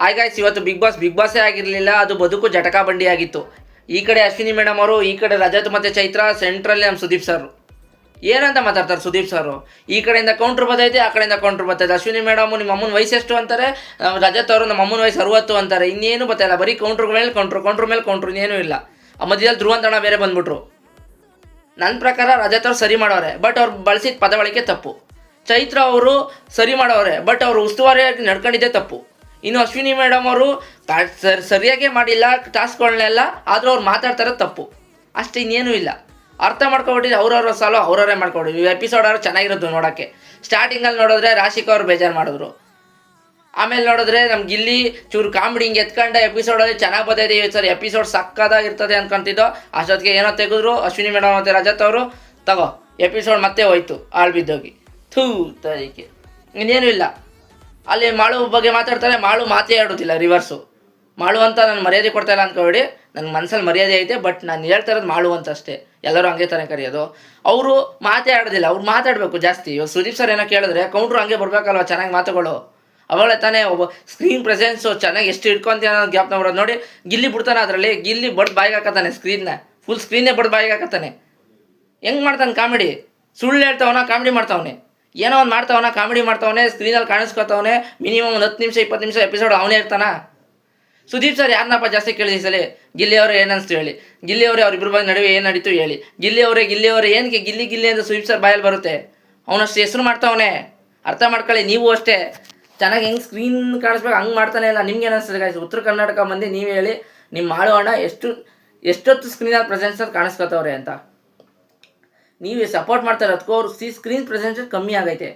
Hi guys, ಇವತ್ತು big ಬಾಸೇ ಆಗಿರಲಿಲ್ಲ, ಅದು ಬದುಕು ಜಟಕಾ ಬಂಡಿ ಆಗಿತ್ತು. ಈ ಕಡೆ ಅಶ್ವಿನಿ ಮೇಡಮ್ ಅವರು, ಈ ಕಡೆ ರಜತ್ ಮತ್ತು ಚೈತ್ರ, ಸೆಂಟ್ರಲ್ಲಿ ನಮ್ಮ ಸುದೀಪ್ ಸರ್. ಏನಂತ ಮಾತಾಡ್ತಾರೆ ಸುದೀಪ್ ಸರ್? ಈ ಕಡೆಯಿಂದ ಕೌಂಟ್ರ್ ಬರ್ತೈತೆ, ಆ ಕಡೆಯಿಂದ ಕೌಂಟ್ರ್ ಬರ್ತೈತೆ. ಅಶ್ವಿನಿ ಮೇಡಮ್ ನಿಮ್ಮ ಅಮ್ಮನ ವಯಸ್ಸು ಎಷ್ಟು ಅಂತಾರೆ, ರಜತ್ ಅವರು ನಮ್ಮ ಅಮ್ಮನ ವಯಸ್ಸು 60 ಅಂತಾರೆ. ಇನ್ನೇನು ಬರ್ತಾಯಿಲ್ಲ, ಬರೀ ಕೌಂಟ್ರ್ ಮೇಲೆ ಕೌಂಟ್ರ್ ಇನ್ನೇನು ಇಲ್ಲ. ಆ ಮಧ್ಯದಲ್ಲಿ ಧ್ರುವಂತಣ ಬೇರೆ ಬಂದ್ಬಿಟ್ರು. ನನ್ನ ಪ್ರಕಾರ ರಜತ್ ಅವ್ರು ಸರಿ ಮಾಡೋರೆ, ಬಟ್ ಅವ್ರು ಬಳಸಿದ ಪದ ಬಳಕೆ ತಪ್ಪು. ಚೈತ್ರ ಅವರು ಸರಿ ಮಾಡೋರೆ, ಬಟ್ ಅವರು ಉಸ್ತುವಾರಿಯಾಗಿ ನಡ್ಕೊಂಡಿದ್ದೇ ತಪ್ಪು. ಇನ್ನು ಅಶ್ವಿನಿ ಮೇಡಮ್ ಅವರು ಸರಿಯಾಗೇ ಮಾಡಿಲ್ಲ ಟಾಸ್ಕ್ಗಳನ್ನೆಲ್ಲ, ಆದರೂ ಅವ್ರು ಮಾತಾಡ್ತಾರೆ ತಪ್ಪು ಅಷ್ಟೇ, ಇನ್ನೇನೂ ಇಲ್ಲ. ಅರ್ಥ ಮಾಡ್ಕೊಬಿಟ್ಟಿದ್ದು ಅವ್ರವ್ರ ಸಾಲು ಅವ್ರವರೇ ಮಾಡ್ಕೊಬಿಟ್ಟಿದ್ವಿ. ಎಪಿಸೋಡ್ ಅವರು ಚೆನ್ನಾಗಿರೋದು ನೋಡೋಕ್ಕೆ. ಸ್ಟಾರ್ಟಿಂಗಲ್ಲಿ ನೋಡಿದ್ರೆ ರಾಶಿಕಾ ಅವ್ರು ಬೇಜಾರು ಮಾಡಿದ್ರು. ಆಮೇಲೆ ನೋಡಿದ್ರೆ ನಮ್ಮ ಗಿಲ್ಲಿ ಚೂರು ಕಾಮಿಡಿ ಹಿಂಗೆ ಎತ್ಕೊಂಡ ಎಪಿಸೋಡಲ್ಲಿ ಚೆನ್ನಾಗಿ ಬರ್ತಾಯಿದೆ. ಈ ಸರಿ ಎಪಿಸೋಡ್ ಸಕ್ಕದಾಗಿರ್ತದೆ ಅನ್ಕೊಂತಿದ್ದೋ, ಅಷ್ಟೊತ್ತಿಗೆ ಏನೋ ತೆಗೆದ್ರು ಅಶ್ವಿನಿ ಮೇಡಮ್ ಮತ್ತು ರಜತ್ ಅವರು. ತಗೋ ಎಪಿಸೋಡ್ ಮತ್ತೆ ಹೋಯ್ತು ಆಳ್ ಬಿದ್ದೋಗಿ. ಥೂ ತರೀಕೆ, ಇನ್ನೇನು ಇಲ್ಲ. ಅಲ್ಲಿ ಮಾಳು ಬಗ್ಗೆ ಮಾತಾಡ್ತಾರೆ, ಮಾಳು ಮಾತೇ ಆಡೋದಿಲ್ಲ, ರಿವರ್ಸು. ಮಾಳು ಅಂತ ನಾನು ಮರ್ಯಾದೆ ಕೊಡ್ತಾಯಿಲ್ಲ ಅಂದ್ಕೊಬೇಡಿ, ನನ್ನ ಮನಸ್ಸಲ್ಲಿ ಮರ್ಯಾದೆ ಐತೆ, ಬಟ್ ನಾನು ಹೇಳ್ತಾ ಇರೋದು ಮಾಳು ಅಂತ ಅಷ್ಟೇ. ಎಲ್ಲರೂ ಹಂಗೆ ತಾನೇ ಕರೆಯೋದು. ಅವರು ಮಾತೇ ಆಡೋದಿಲ್ಲ, ಅವ್ರು ಮಾತಾಡಬೇಕು ಜಾಸ್ತಿ. ಇವಾಗ ಸುದೀಪ್ ಸರ್ ಏನೋ ಕೇಳಿದ್ರೆ ಕೌಂಟ್ರು ಹಂಗೆ ಬರಬೇಕಲ್ವ, ಚೆನ್ನಾಗಿ ಮಾತುಗಳು. ಅವಳೇ ತಾನೇ ಒಬ್ಬ ಸ್ಕ್ರೀನ್ ಪ್ರೆಸೆನ್ಸು ಚೆನ್ನಾಗಿ ಎಷ್ಟು ಇಟ್ಕೊಂತೀಯ ಅನ್ನೋ ಗ್ಯಾಪ್ನ ಬರೋದು. ನೋಡಿ ಗಿಲ್ಲಿ ಬಿಡ್ತಾನೆ, ಅದರಲ್ಲಿ ಗಿಲ್ಲಿ ಬಡ್ದು ಬಾಯಿಗೆ ಹಾಕತ್ತಾನೆ, ಸ್ಕ್ರೀನ್ನ ಫುಲ್ ಸ್ಕ್ರೀನ್ನೇ ಬಡ್ದು ಬಾಯಿಗೆ ಹಾಕತ್ತಾನೆ. ಹೆಂಗೆ ಮಾಡ್ತಾನೆ ಕಾಮಿಡಿ? ಸುಳ್ಳು ಹೇಳ್ತಾವನ, ಕಾಮಿಡಿ ಮಾಡ್ತಾವನೆ, ಏನೋ ಒಂದು ಮಾಡ್ತಾವನ, ಕಾಮಿಡಿ ಮಾಡ್ತಾವನೆ, ಸ್ಕ್ರೀನಲ್ಲಿ ಕಾಣಿಸ್ಕೊತಾವನೆ. ಮಿನಿಮಮ್ ಒಂದು 10 ನಿಮಿಷ 20 ನಿಮಿಷ ಎಪಿಸೋಡ್ ಅವನೇ ಇರ್ತಾನ. ಸುದೀಪ್ ಸರ್ ಯಾರನ್ನಪ್ಪ ಜಾಸ್ತಿ ಕೇಳಿಸಿ ಸಲ? ಗಿಲ್ಲಿ ಅವರು ಏನನ್ಸ್ತು ಹೇಳಿ, ಗಿಲ್ಲಿ ಅವರೇ ಅವ್ರಿಬ್ಬರ ಬಗ್ಗೆ ನಡುವೆ ಏನು ನಡೀತು ಹೇಳಿ. ಗಿಲ್ಲಿ ಅವರೇ ಏನಕ್ಕೆ ಗಿಲ್ಲಿ ಅಂತ ಸುದೀಪ್ ಸರ್ ಬಾಯಲ್ಲಿ ಬರುತ್ತೆ? ಅವನಷ್ಟು ಹೆಸರು ಮಾಡ್ತಾವನೆ, ಅರ್ಥ ಮಾಡ್ಕೊಳ್ಳಿ. ನೀವು ಅಷ್ಟೇ ಚೆನ್ನಾಗಿ ಹೆಂಗೆ ಸ್ಕ್ರೀನ್ ಕಾಣಿಸ್ಬೇಕು ಹಂಗೆ ಮಾಡ್ತಾನೆ ಇಲ್ಲ. ನಿಮ್ಗೆ ಏನಿಸ್ತದೆ ಗಾಯ್ಸ್? ಉತ್ತರ ಕರ್ನಾಟಕ ಮಂದಿ ನೀವು ಹೇಳಿ, ನಿಮ್ಮ ಮಾಳು ಅಣ್ಣ ಎಷ್ಟೊತ್ತು ಸ್ಕ್ರೀನಲ್ಲಿ ಪ್ರೆಸೆನ್ಸಲ್ಲಿ ಕಾಣಿಸ್ಕೊತವ್ರೆ ಅಂತ. ನೀವು ಸಪೋರ್ಟ್ ಮಾಡ್ತಾ ಇರೋದಕ್ಕೂ ಅವ್ರು ಸ್ಕ್ರೀನ್ ಪ್ರೆಸೆನ್ಸ್ ಕಮ್ಮಿ ಆಗೈತೆ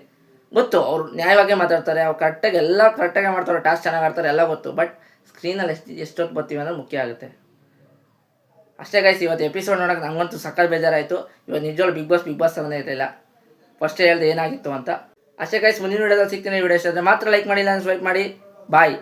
ಗೊತ್ತು. ಅವ್ರು ನ್ಯಾಯವಾಗೇ ಮಾತಾಡ್ತಾರೆ, ಅವ್ರು ಕರೆಕ್ಟಾಗೆ ಮಾಡ್ತಾರೆ, ಟಾಸ್ಕ್ ಚೆನ್ನಾಗಿ ಆಡ್ತಾರೆ, ಎಲ್ಲ ಗೊತ್ತು. ಬಟ್ ಸ್ಕ್ರೀನಲ್ಲಿ ಎಷ್ಟೊತ್ತು ಬರ್ತೀವಿ ಅನ್ನೋದು ಮುಖ್ಯ ಆಗುತ್ತೆ ಅಷ್ಟೇ ಗೈಸ್. ಇವತ್ತು ಎಪಿಸೋಡ್ ನೋಡೋಕೆ ನಂಗಂತೂ ಸಕ್ಕತ್ ಬೇಜಾರಾಯಿತು. ಇವತ್ತು ನಿಜವಾಗ್ಲೂ ಬಿಗ್ ಬಾಸ್ ಸಂಬಂಧ ಇರಲಿಲ್ಲ. ಫಸ್ಟೇ ಹೇಳ್ದೆ ಏನಾಗಿತ್ತು ಅಂತ. ಅಷ್ಟೇ ಗೈಸ್, ಮುಂದಿನ ವಿಡಿಯೋದಲ್ಲಿ ಸಿಗ್ತೀನಿ. ವಿಡಿಯೋ ಇಷ್ಟ ಆದರೆ ಮಾತ್ರ ಲೈಕ್ ಮಾಡಿ, ಇಲ್ಲ ಸ್ವೈಪ್ ಮಾಡಿ. ಬಾಯ್.